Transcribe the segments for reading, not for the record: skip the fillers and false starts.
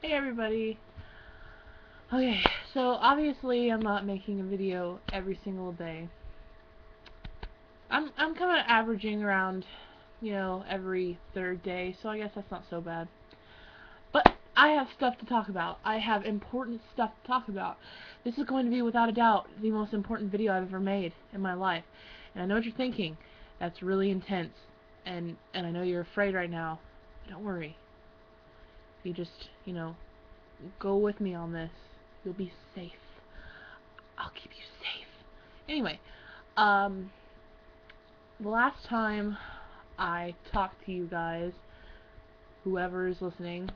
Hey everybody. Okay, so obviously I'm not making a video every single day. I'm kind of averaging around, every third day, so I guess that's not so bad. But I have stuff to talk about. I have important stuff to talk about. This is going to be without a doubt the most important video I've ever made in my life. And I know what you're thinking. That's really intense. And I know you're afraid right now. Don't worry. You just, go with me on this. You'll be safe. I'll keep you safe. Anyway, the last time I talked to you guys, whoever is listening,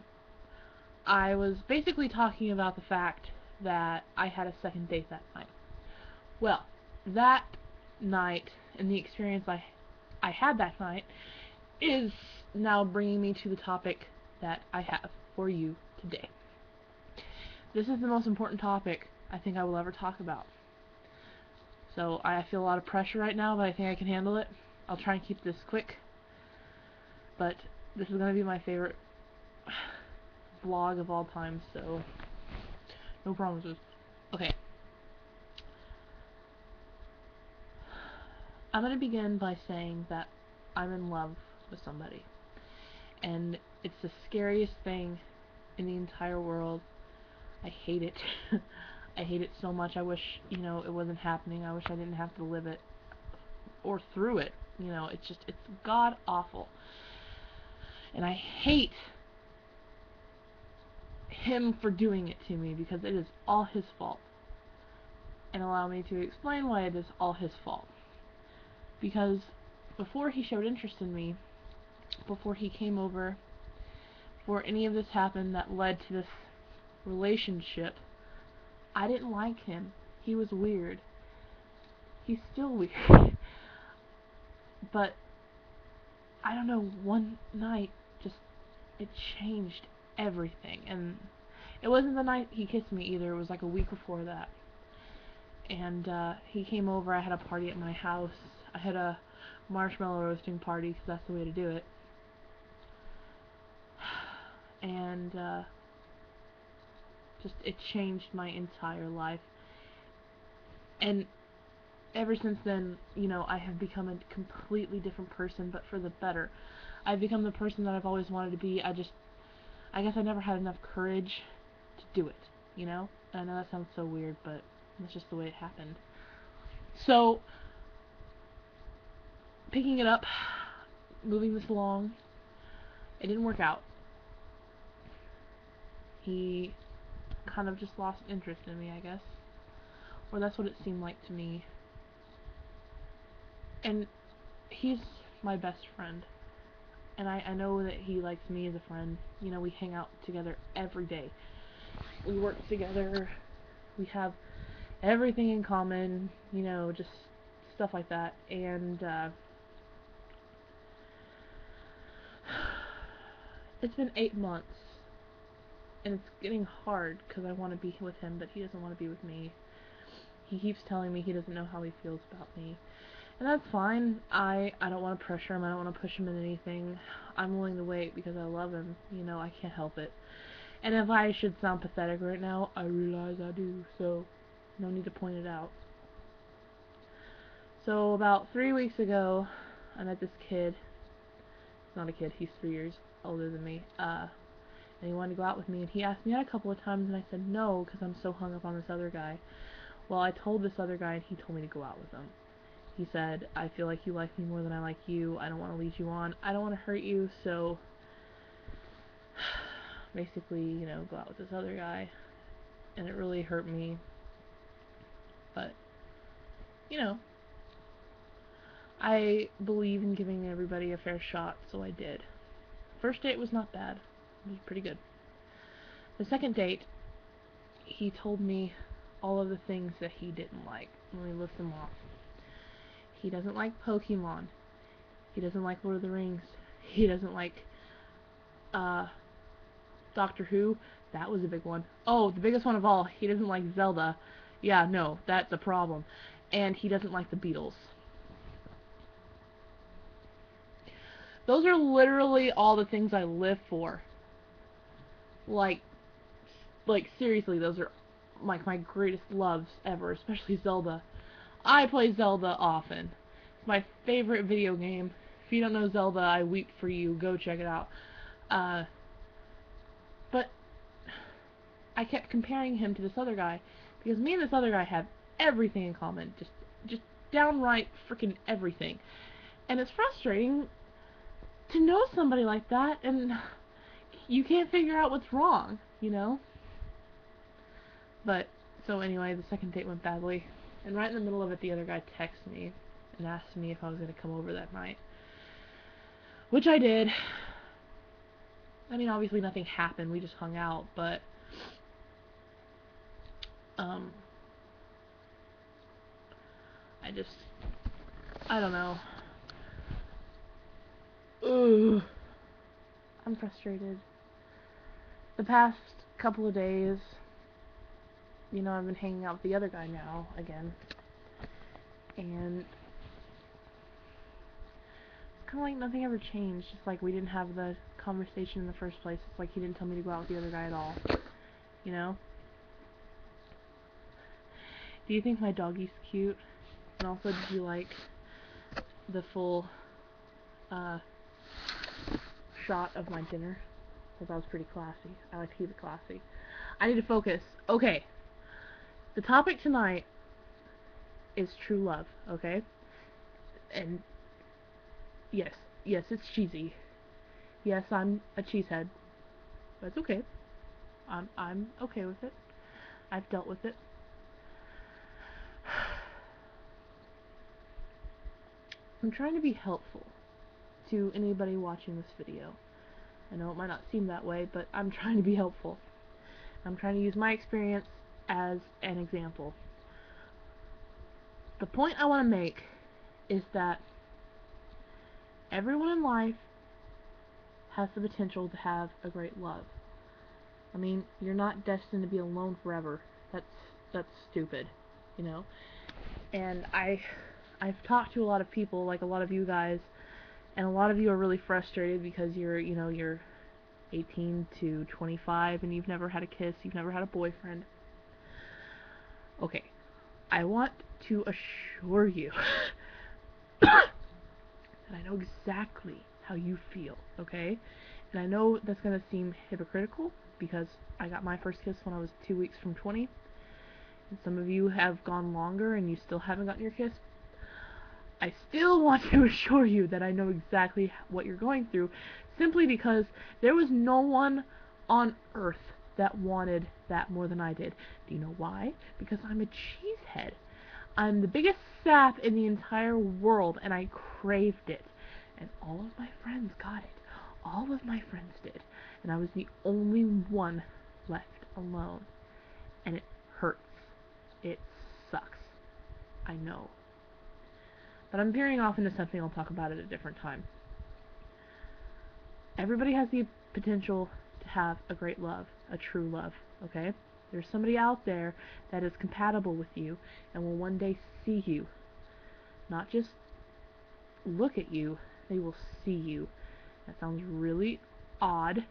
I was basically talking about the fact that I had a second date that night. Well, that night and the experience I had that night is now bringing me to the topic that I have for you today. This is the most important topic I think I will ever talk about. So I feel a lot of pressure right now, but I think I can handle it. I'll try and keep this quick. But this is going to be my favorite vlog of all time, so no promises. Okay. I'm going to begin by saying that I'm in love with somebody. And it's the scariest thing in the entire world. I hate it. I hate it so much. I wish, it wasn't happening. I wish I didn't have to live it or through it. It's god awful. And I hate him for doing it to me because it is all his fault. And allow me to explain why it is all his fault. Because before he showed interest in me, before he came over, before any of this happened that led to this relationship, I didn't like him. He was weird. He's still weird. But I don't know, one night it changed everything. And it wasn't the night he kissed me either. It was like a week before that. And he came over. I had a party at my house. I had a marshmallow roasting party because that's the way to do it. And it changed my entire life. And ever since then, I have become a completely different person, but for the better. I've become the person that I've always wanted to be. I guess I never had enough courage to do it, I know that sounds so weird, but that's just the way it happened. So, picking it up, moving this along, it didn't work out. He kind of just lost interest in me, I guess. Or that's what it seemed like to me. And he's my best friend. And I know that he likes me as a friend. We hang out together every day. We work together. We have everything in common. Just stuff like that. And it's been 8 months. And it's getting hard because I want to be with him, but he doesn't want to be with me. He keeps telling me he doesn't know how he feels about me. And that's fine. I don't want to pressure him. I don't want to push him into anything. I'm willing to wait because I love him. I can't help it. And if I should sound pathetic right now, I realize I do. So, no need to point it out. So, about 3 weeks ago, I met this kid. He's not a kid. He's 3 years older than me. And he wanted to go out with me. And he asked me out a couple of times, and I said no because I'm so hung up on this other guy. Well, I told this other guy, and he told me to go out with him. He said, I feel like you like me more than I like you. I don't want to lead you on. I don't want to hurt you, so basically, go out with this other guy. And it really hurt me. But, I believe in giving everybody a fair shot, so I did. First date was not bad. It was pretty good. The second date, he told me all of the things that he didn't like. Let me list them off. He doesn't like Pokemon. He doesn't like Lord of the Rings. He doesn't like Doctor Who. That was a big one. Oh, the biggest one of all. He doesn't like Zelda. Yeah, no, that's a problem. And he doesn't like the Beatles. Those are literally all the things I live for. Like, Like, seriously, those are like my greatest loves ever, especially Zelda. I play Zelda often. It's my favorite video game. If you don't know Zelda, I weep for you. Go check it out. But I kept comparing him to this other guy because me and this other guy have everything in common. Just downright freaking everything. And it's frustrating to know somebody like that and you can't figure out what's wrong, you know? But, so anyway, the second date went badly. And right in the middle of it, the other guy texted me and asked me if I was going to come over that night. Which I did. I mean, obviously nothing happened. We just hung out, but I don't know. Ugh. I'm frustrated. The past couple of days, you know, I've been hanging out with the other guy now, again. And it's kind of like nothing ever changed. Just like we didn't have the conversation in the first place. It's like he didn't tell me to go out with the other guy at all. You know? Do you think my doggy's cute? And also, did you like the full shot of my dinner? Because that was pretty classy. I like to keep it classy. I need to focus. Okay. The topic tonight is true love, okay? And yes, it's cheesy. Yes, I'm a cheesehead. That's okay. I'm okay with it. I've dealt with it. I'm trying to be helpful to anybody watching this video. I know it might not seem that way, but I'm trying to be helpful. I'm trying to use my experience as an example. The point I want to make is that everyone in life has the potential to have a great love. I mean, you're not destined to be alone forever. That's stupid, you know? And I've talked to a lot of people, like a lot of you guys, and a lot of you are really frustrated because you're 18 to 25 and you've never had a kiss, you've never had a boyfriend. Okay, I want to assure you that I know exactly how you feel, okay? And I know that's going to seem hypocritical because I got my first kiss when I was 2 weeks from 20. And some of you have gone longer and you still haven't gotten your kiss. I still want to assure you that I know exactly what you're going through, simply because there was no one on earth that wanted that more than I did. Do you know why? Because I'm a cheesehead. I'm the biggest sap in the entire world, and I craved it. And all of my friends got it. All of my friends did. And I was the only one left alone. And it hurts. It sucks. I know. But I'm veering off into something I'll talk about at a different time. Everybody has the potential to have a great love, a true love, okay? There's somebody out there that is compatible with you and will one day see you. Not just look at you, they will see you. That sounds really odd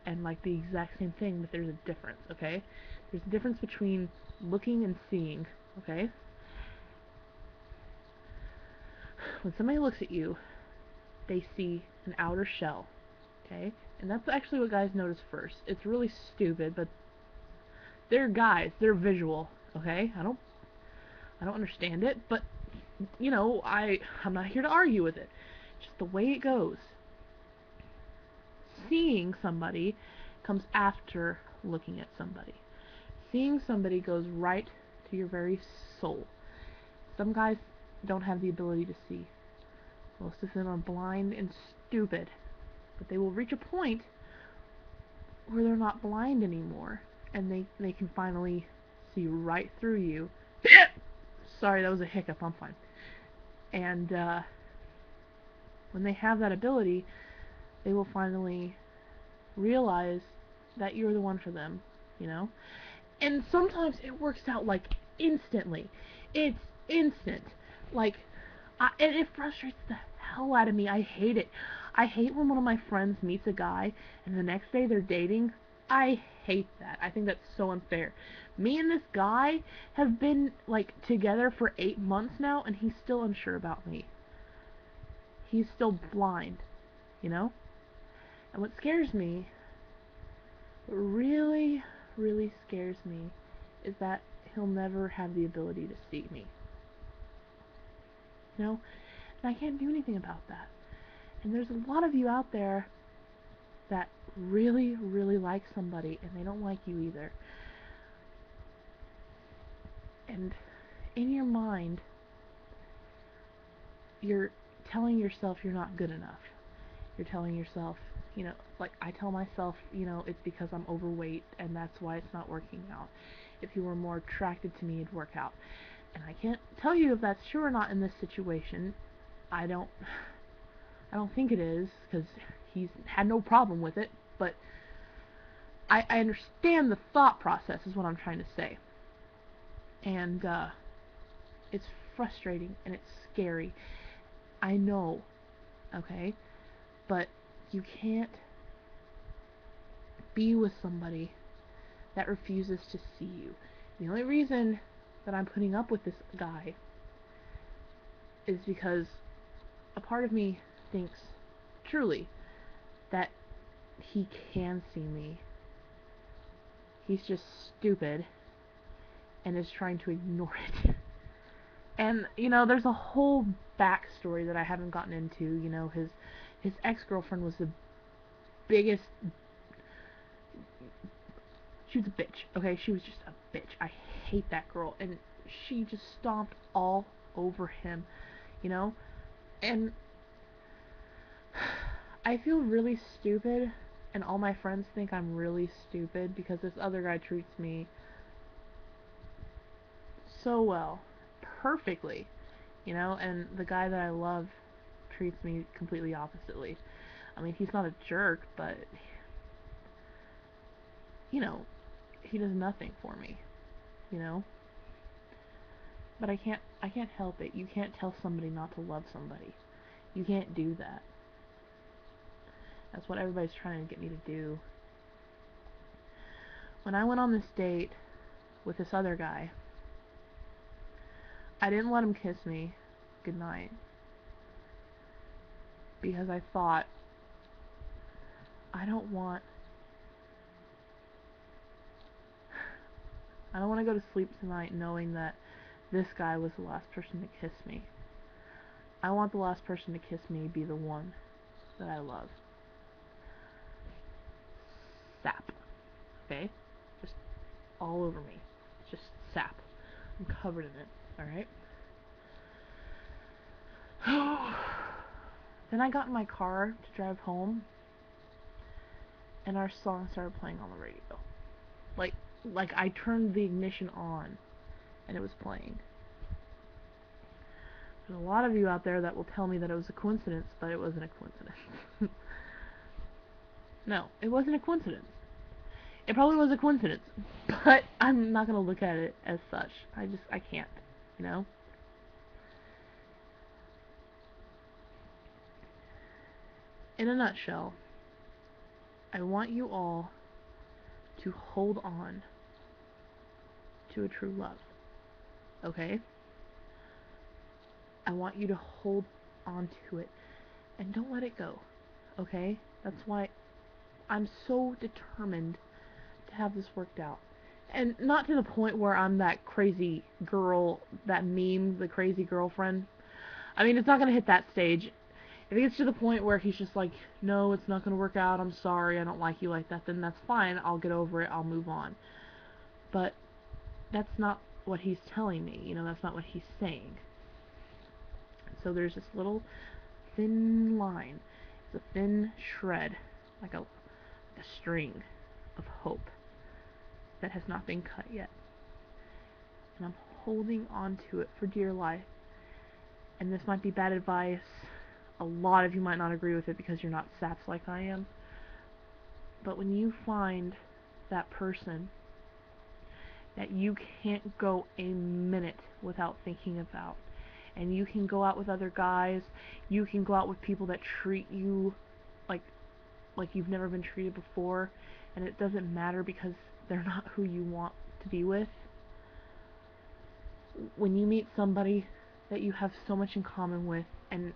and like the exact same thing, but there's a difference, okay? There's a difference between looking and seeing, okay? When somebody looks at you, they see an outer shell, okay? And that's actually what guys notice first. It's really stupid, but they're guys. They're visual, okay? I don't understand it, but you know, I'm not here to argue with it. It's just the way it goes. Seeing somebody comes after looking at somebody. Seeing somebody goes right to your very soul. Some guys don't have the ability to see. Most of them are blind and stupid. But they will reach a point where they're not blind anymore. And they can finally see right through you. Sorry, that was a hiccup. I'm fine. And when they have that ability, they will finally realize that you're the one for them, you know? And sometimes it works out, like, instantly. It's instant. Like, and it frustrates the hell out of me. I hate it. I hate when one of my friends meets a guy and the next day they're dating. I hate that. I think that's so unfair. Me and this guy have been, like, together for 8 months now, and he's still unsure about me. He's still blind, you know? And what scares me, what really, really scares me, is that he'll never have the ability to see me. You know? And I can't do anything about that. And there's a lot of you out there that really, really like somebody, and they don't like you either. And in your mind, you're telling yourself you're not good enough. You're telling yourself, you know, like I tell myself, you know, it's because I'm overweight and that's why it's not working out. If you were more attracted to me, it'd work out. And I can't tell you if that's true or not in this situation. I don't think it is, because he's had no problem with it, but I understand the thought process is what I'm trying to say. And it's frustrating and it's scary. I know, okay? But you can't be with somebody that refuses to see you. The only reason that I'm putting up with this guy is because a part of me thinks, truly, that he can see me. He's just stupid and is trying to ignore it. And, you know, there's a whole backstory that I haven't gotten into. You know, his ex-girlfriend was the biggest... She was a bitch, okay? She was just a bitch. I hate that girl. And she just stomped all over him, you know? And I feel really stupid, and all my friends think I'm really stupid because this other guy treats me so well. Perfectly, you know? And the guy that I love treats me completely oppositely. I mean, he's not a jerk, but, you know, he does nothing for me, you know? But I can't help it. You can't tell somebody not to love somebody. You can't do that. That's what everybody's trying to get me to do. When I went on this date with this other guy, I didn't let him kiss me goodnight because I thought, I don't want to go to sleep tonight knowing that this guy was the last person to kiss me. I want the last person to kiss me be the one that I love. Sap. Okay? Just all over me. Just sap. I'm covered in it. Alright? Then I got in my car to drive home, and our song started playing on the radio. Like I turned the ignition on, and it was playing. There's a lot of you out there that will tell me that it was a coincidence, but it wasn't a coincidence. No, it wasn't a coincidence. It probably was a coincidence, but I'm not going to look at it as such. I can't, you know? In a nutshell, I want you all to hold on to a true love, okay? I want you to hold on to it, and don't let it go, okay? That's why I'm so determined to have this worked out. And not to the point where I'm that crazy girl, that meme, the crazy girlfriend. I mean, it's not going to hit that stage. If it gets to the point where he's just like, no, it's not going to work out, I'm sorry, I don't like you like that, then that's fine, I'll get over it, I'll move on. But that's not what he's telling me, you know, that's not what he's saying. So there's this little thin line, it's a thin shred, like a string of hope that has not been cut yet. And I'm holding on to it for dear life. And this might be bad advice. A lot of you might not agree with it because you're not saps like I am. But when you find that person that you can't go a minute without thinking about, and you can go out with other guys, you can go out with people that treat you like like you've never been treated before, and it doesn't matter because they're not who you want to be with. When you meet somebody that you have so much in common with, and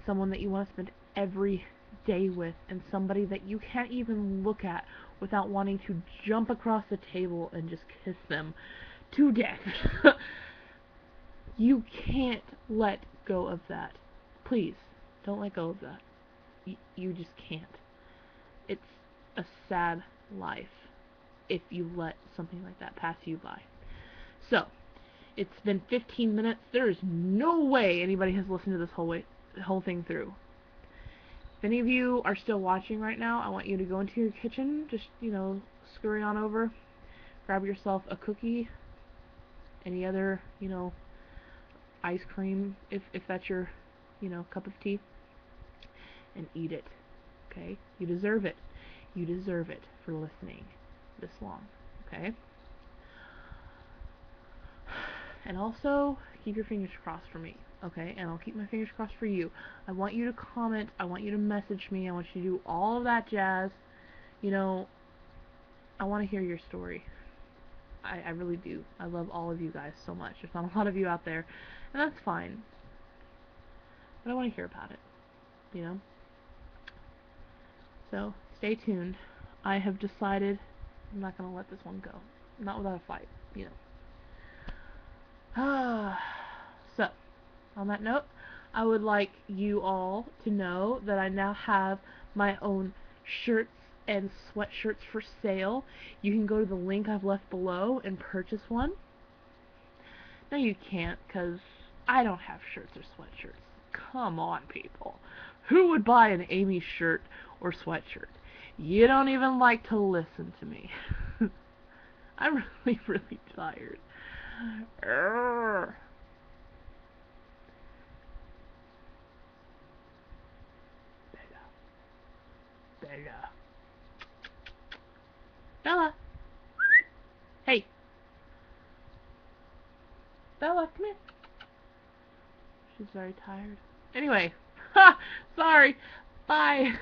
someone that you want to spend every day with, and somebody that you can't even look at without wanting to jump across the table and just kiss them to death. You can't let go of that. Please, don't let go of that. You just can't. It's a sad life if you let something like that pass you by. So, it's been 15 minutes. There is no way anybody has listened to this whole thing through. If any of you are still watching right now, I want you to go into your kitchen, just, scurry on over, grab yourself a cookie, any other, ice cream, if that's your, cup of tea, and eat it, okay? You deserve it. You deserve it for listening this long, okay? And also, keep your fingers crossed for me, okay? And I'll keep my fingers crossed for you. I want you to comment. I want you to message me. I want you to do all of that jazz. I want to hear your story. I really do. I love all of you guys so much. There's not a lot of you out there, and that's fine. But I want to hear about it, So, stay tuned. I have decided I'm not going to let this one go. Not without a fight, So, on that note, I would like you all to know that I now have my own shirts and sweatshirts for sale. You can go to the link I've left below and purchase one. No, you can't, because I don't have shirts or sweatshirts. Come on, people. Who would buy an Amy shirt or sweatshirt? You don't even like to listen to me. I'm really, really tired. Bella. Bella. Hey. Bella, come here. She's very tired. Anyway. Sorry. Bye.